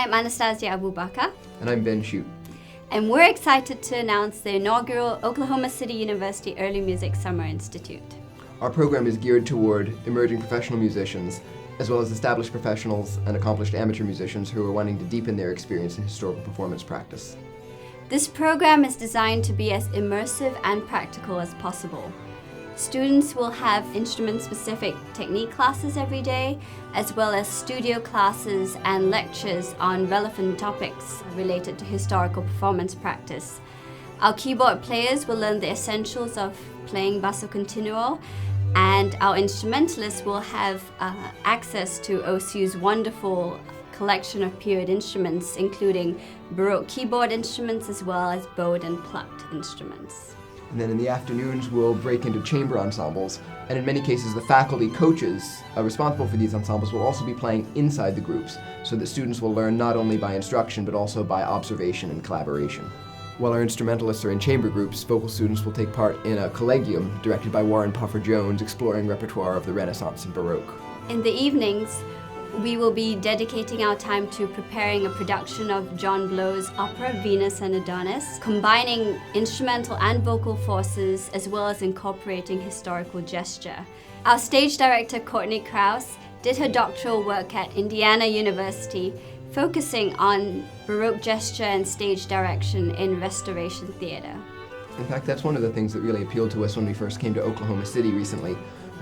I'm Anastasia Abubakar. And I'm Ben Shute. And we're excited to announce the inaugural Oklahoma City University Early Music Summer Institute. Our program is geared toward emerging professional musicians, as well as established professionals and accomplished amateur musicians who are wanting to deepen their experience in historical performance practice. This program is designed to be as immersive and practical as possible. Students will have instrument-specific technique classes every day, as well as studio classes and lectures on relevant topics related to historical performance practice. Our keyboard players will learn the essentials of playing basso continuo, and our instrumentalists will have access to OCU's wonderful collection of period instruments, including Baroque keyboard instruments as well as bowed and plucked instruments. And then in the afternoons, we'll break into chamber ensembles, and in many cases, the faculty coaches responsible for these ensembles will also be playing inside the groups, so that students will learn not only by instruction, but also by observation and collaboration. While our instrumentalists are in chamber groups, vocal students will take part in a collegium directed by Warren Puffer Jones, exploring repertoire of the Renaissance and Baroque. In the evenings, we will be dedicating our time to preparing a production of John Blow's opera Venus and Adonis, combining instrumental and vocal forces as well as incorporating historical gesture. Our stage director, Courtney Krause, did her doctoral work at Indiana University, focusing on Baroque gesture and stage direction in Restoration Theater. In fact, that's one of the things that really appealed to us when we first came to Oklahoma City recently,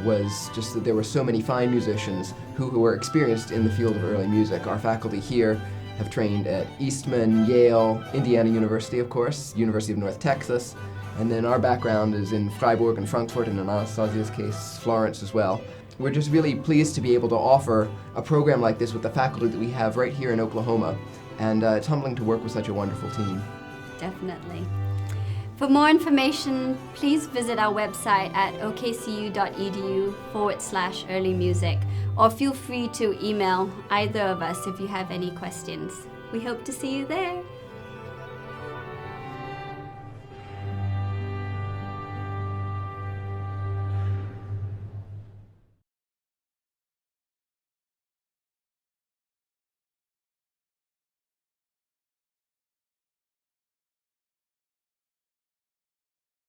was just that there were so many fine musicians who were experienced in the field of early music. Our faculty here have trained at Eastman, Yale, Indiana University, of course, University of North Texas, and then our background is in Freiburg and Frankfurt, and in Anastasia's case, Florence as well. We're just really pleased to be able to offer a program like this with the faculty that we have right here in Oklahoma, and it's humbling to work with such a wonderful team. Definitely. For more information, please visit our website at okcu.edu/earlymusic, or feel free to email either of us if you have any questions. We hope to see you there.